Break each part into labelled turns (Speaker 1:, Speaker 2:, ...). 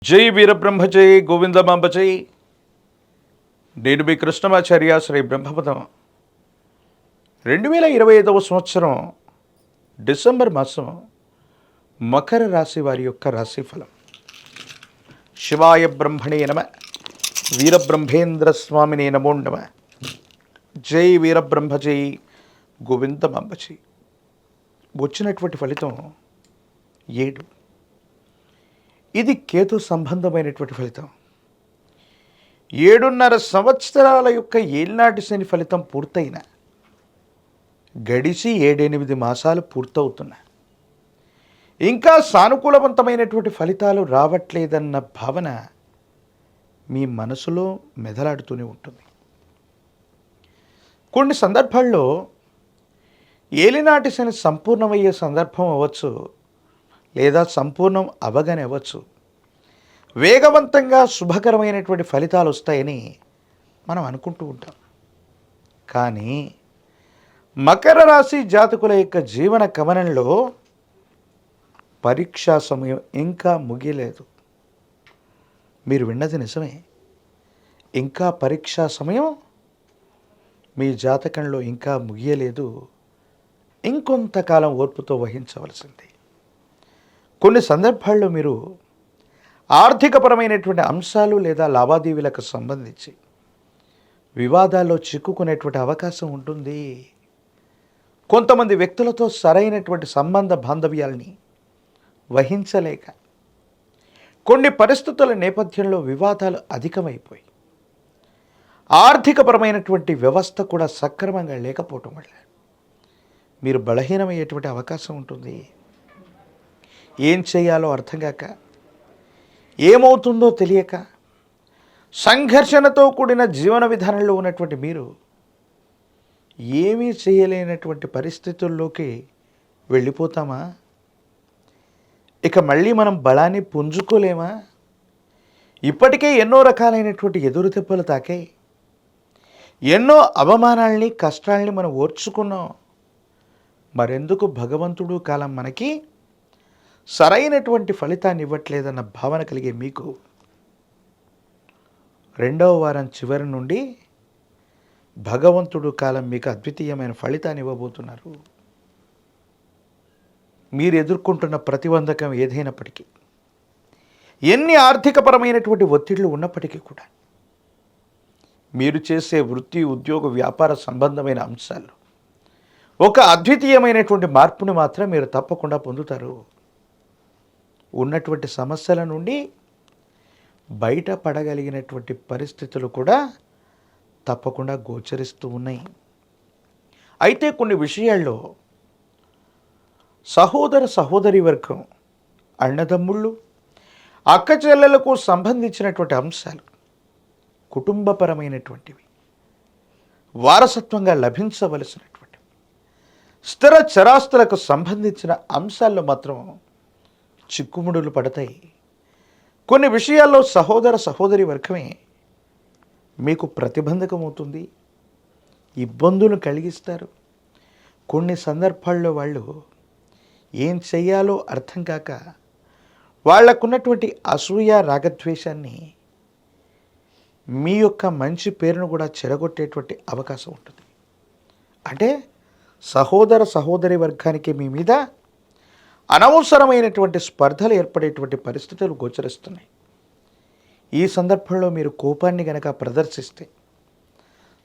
Speaker 1: జై వీరబ్రహ్మ జై గోవిందమాంబ జై. నేను మీ కృష్ణమాచార్య శ్రీ బ్రహ్మపదం. 2025 సంవత్సరం డిసెంబర్ మాసం మకర రాశి వారి యొక్క రాశిఫలం. శివాయ బ్రహ్మణే నమ, వీరబ్రహ్మేంద్ర స్వామినే నమో నమ. జై వీరబ్రహ్మ జై గోవిందమాంబ జై. వచ్చినటువంటి ఫలితం 7. ఇది కేతు సంబంధమైనటువంటి ఫలితం. 7.5 సంవత్సరాల యొక్క ఏళ్నాటి శని ఫలితం పూర్తయిన గడిచి 7-8 మాసాలు పూర్తవుతున్నాయి. ఇంకా సానుకూలవంతమైనటువంటి ఫలితాలు రావట్లేదన్న భావన మీ మనసులో మెదలాడుతూనే ఉంటుంది. కొన్ని సందర్భాల్లో ఏలినాటి శని సంపూర్ణమయ్యే సందర్భం అవ్వచ్చు, లేదా సంపూర్ణం అవగానే అవ్వచ్చు. వేగవంతంగా శుభకరమైనటువంటి ఫలితాలు వస్తాయని మనం అనుకుంటూ ఉంటాం. కానీ మకర రాశి జాతకుల యొక్క జీవన గమనంలో పరీక్షా సమయం ఇంకా ముగియలేదు. మీరు విన్నది నిజమే. ఇంకా పరీక్షా సమయం మీ జాతకంలో ఇంకా ముగియలేదు. ఇంకొంతకాలం ఓర్పుతో వహించవలసింది. కొన్ని సందర్భాల్లో మీరు ఆర్థికపరమైనటువంటి అంశాలు లేదా లావాదేవీలకు సంబంధించి వివాదాల్లో చిక్కుకునేటువంటి అవకాశం ఉంటుంది. కొంతమంది వ్యక్తులతో సరైనటువంటి సంబంధ బాంధవ్యాల్ని వహించలేక కొన్ని పరిస్థితుల నేపథ్యంలో వివాదాలు అధికమైపోయి ఆర్థికపరమైనటువంటి వ్యవస్థ కూడా సక్రమంగా లేకపోవటం వల్ల మీరు బలహీనమయ్యేటువంటి అవకాశం ఉంటుంది. ఏం చేయాలో అర్థం కాక, ఏమవుతుందో తెలియక, సంఘర్షణతో కూడిన జీవన విధానంలో ఉన్నటువంటి మీరు ఏమీ చేయలేనటువంటి పరిస్థితుల్లోకి వెళ్ళిపోతామా? ఇక మళ్ళీ మనం బలాన్ని పుంజుకోలేమా? ఇప్పటికే ఎన్నో రకాలైనటువంటి ఎదురు దెబ్బలు తాకాయి. ఎన్నో అవమానాల్ని, కష్టాల్ని మనం ఓర్చుకున్నాం. మరెందుకు భగవంతుడు కాలం మనకి సరైనటువంటి ఫలితాన్ని ఇవ్వట్లేదన్న భావన కలిగే మీకు 2వ వారం చివరి నుండి భగవంతుడు కాలం మీకు అద్వితీయమైన ఫలితాన్ని ఇవ్వబోతున్నారు. మీరు ఎదుర్కొంటున్న ప్రతిబంధకం ఏదైనప్పటికీ, ఎన్ని ఆర్థికపరమైనటువంటి ఒత్తిళ్లు ఉన్నప్పటికీ కూడా మీరు చేసే వృత్తి, ఉద్యోగ, వ్యాపార సంబంధమైన అంశాలు ఒక అద్వితీయమైనటువంటి మార్పును మాత్రం మీరు తప్పకుండా పొందుతారు. ఉన్నటువంటి సమస్యల నుండి బయటపడగలిగినటువంటి పరిస్థితులు కూడా తప్పకుండా గోచరిస్తూ ఉన్నాయి. అయితే కొన్ని విషయాల్లో సహోదర సహోదరి వర్గం, అన్నదమ్ముళ్ళు, అక్క చెల్లెలకు సంబంధించినటువంటి అంశాలు కుటుంబపరమైనటువంటివి, వారసత్వంగా లభించవలసినటువంటివి, స్థిర చరాస్తులకు సంబంధించిన అంశాల్లో మాత్రం చిక్కుముడులు పడతాయి. కొన్ని విషయాల్లో సహోదర సహోదరి వర్గమే మీకు ప్రతిబంధకమవుతుంది, ఇబ్బందులు కలిగిస్తారు. కొన్ని సందర్భాల్లో వాళ్ళు ఏం చెయ్యాలో అర్థం కాక వాళ్లకున్నటువంటి అసూయ, రాగద్వేషాన్ని, మీ యొక్క మంచి పేరును కూడా చెడగొట్టేటువంటి అవకాశం ఉంటుంది. అంటే సహోదర సహోదరి వర్గానికి మీ మీద అనవసరమైనటువంటి స్పర్ధలు ఏర్పడేటువంటి పరిస్థితులు గోచరిస్తున్నాయి. ఈ సందర్భంలో మీరు కోపాన్ని గనక ప్రదర్శిస్తే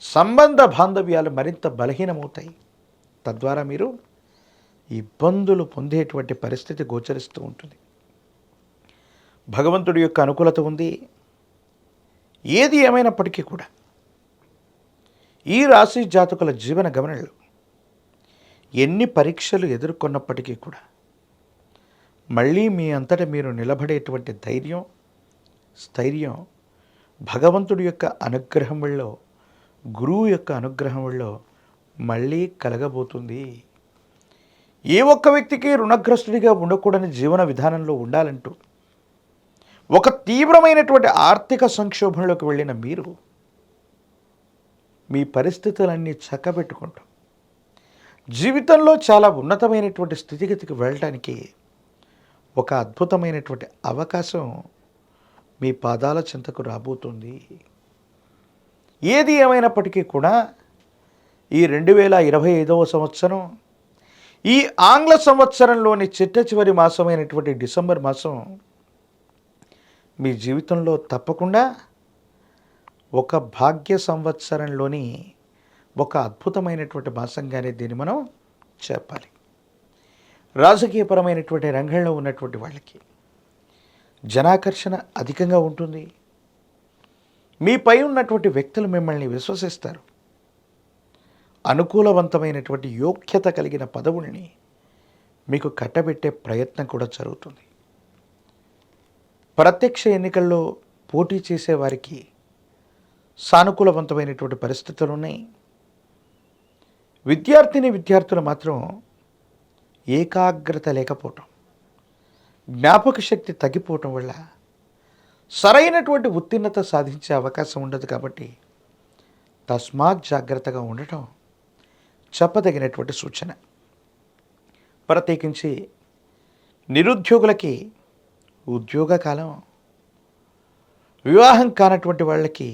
Speaker 1: సంబంధ బాంధవ్యాలు మరింత బలహీనమవుతాయి. తద్వారా మీరు ఇబ్బందులు పొందేటువంటి పరిస్థితి గోచరిస్తూ ఉంటుంది. భగవంతుడి యొక్క అనుకూలత ఉంది. ఏది ఏమైనప్పటికీ కూడా ఈ రాశి జాతకుల జీవన గమనంలో ఎన్ని పరీక్షలు ఎదుర్కొన్నప్పటికీ కూడా మళ్ళీ మీ అంతటా మీరు నిలబడేటువంటి ధైర్యం, స్థైర్యం భగవంతుడి యొక్క అనుగ్రహం వల్ల, గురువు యొక్క అనుగ్రహం వల్ల మళ్ళీ కలగబోతుంది. ఏ ఒక్క వ్యక్తికి రుణగ్రస్తుడిగా ఉండకూడని జీవన విధానంలో ఉండాలంటూ ఒక తీవ్రమైనటువంటి ఆర్థిక సంక్షోభంలోకి వెళ్ళిన మీరు మీ పరిస్థితులన్నీ చక్కబెట్టుకుంటూ జీవితంలో చాలా ఉన్నతమైనటువంటి స్థితిగతికి వెళ్ళటానికి ఒక అద్భుతమైనటువంటి అవకాశం మీ పాదాల చెంతకు రాబోతుంది. ఏది ఏమైనప్పటికీ కూడా ఈ 2025వ సంవత్సరం, ఈ ఆంగ్ల సంవత్సరంలోని చిట్ట చివరి మాసమైనటువంటి డిసెంబర్ మాసం మీ జీవితంలో తప్పకుండా ఒక భాగ్య సంవత్సరంలోని ఒక అద్భుతమైనటువంటి మాసంగానే దీన్ని మనం చెప్పాలి. రాజకీయపరమైనటువంటి రంగంలో ఉన్నటువంటి వాళ్ళకి జనాకర్షణ అధికంగా ఉంటుంది. మీపై ఉన్నటువంటి వ్యక్తులు మిమ్మల్ని విశ్వసిస్తారు. అనుకూలవంతమైనటువంటి యోగ్యత కలిగిన పదవుల్ని మీకు కట్టబెట్టే ప్రయత్నం కూడా జరుగుతుంది. ప్రత్యక్ష ఎన్నికల్లో పోటీ చేసేవారికి సానుకూలవంతమైనటువంటి పరిస్థితులు ఉన్నాయి. విద్యార్థులు మాత్రం ఏకాగ్రత లేకపోవటం, జ్ఞాపక శక్తి తగ్గిపోవటం వల్ల సరైనటువంటి ఉత్తీర్ణత సాధించే అవకాశం ఉండదు. కాబట్టి తస్మాత్ జాగ్రత్తగా ఉండటం చెప్పదగినటువంటి సూచన. ప్రత్యేకించి నిరుద్యోగులకి ఉద్యోగ కాలం, వివాహం కానటువంటి వాళ్ళకి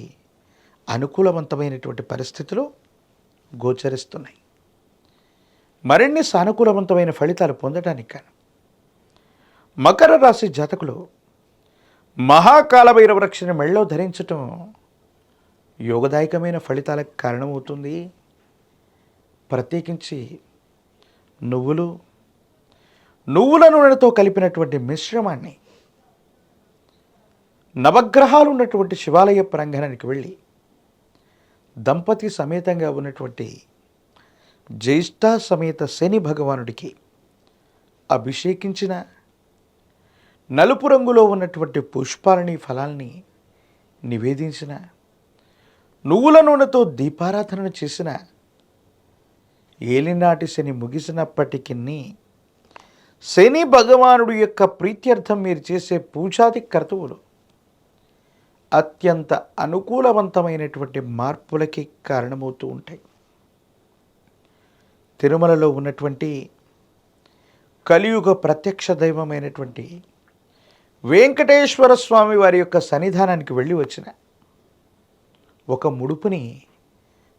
Speaker 1: అనుకూలవంతమైనటువంటి పరిస్థితులు గోచరిస్తున్నాయి. మరిన్ని సానుకూలవంతమైన ఫలితాలు పొందడానికి కాను మకర రాశి జాతకులు మహాకాల భైరవ రక్షణ మెళ్ళలో ధరించటం యోగదాయకమైన ఫలితాలకు కారణమవుతుంది. ప్రత్యేకించి నువ్వుల నూనెతో కలిపినటువంటి మిశ్రమాన్ని నవగ్రహాలు ఉన్నటువంటి శివాలయ ప్రాంగణానికి వెళ్ళి దంపతి సమేతంగా ఉన్నటువంటి జ్యేష్ఠ సమేత శని భగవానుడికి అభిషేకించిన నలుపు రంగులో ఉన్నటువంటి పుష్పాలని ఫలాల్ని నివేదించిన నువ్వుల నూనెతో దీపారాధన చేసిన ఏలినాటి శని ముగిసినప్పటికీ శని భగవానుడి యొక్క ప్రీత్యర్థం మీరు చేసే పూజాది కర్తవులు అత్యంత అనుకూలవంతమైనటువంటి మార్పులకి కారణమవుతూ ఉంటాయి. తిరుమలలో ఉన్నటువంటి కలియుగ ప్రత్యక్ష దైవమైనటువంటి వెంకటేశ్వర స్వామి వారి యొక్క సన్నిధానానికి వెళ్ళి వచ్చిన ఒక ముడుపుని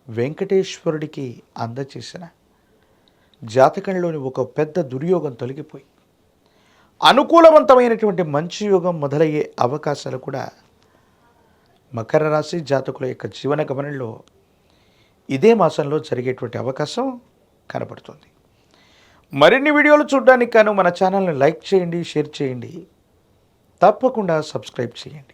Speaker 1: వెంకటేశ్వరుడికి అందచేసిన జాతకంలోని ఒక పెద్ద దుర్యోగం తొలగిపోయి అనుకూలవంతమైనటువంటి మంచి యోగం మొదలయ్యే అవకాశాలు కూడా మకర రాశి జాతకుల యొక్క జీవన గమనంలో ఇదే మాసంలో జరిగేటువంటి అవకాశం కనబడుతుంది. మరిన్ని వీడియోలు చూడడానికి గాను మన ఛానల్ని లైక్ చేయండి, షేర్ చేయండి, తప్పకుండా సబ్స్క్రైబ్ చేయండి.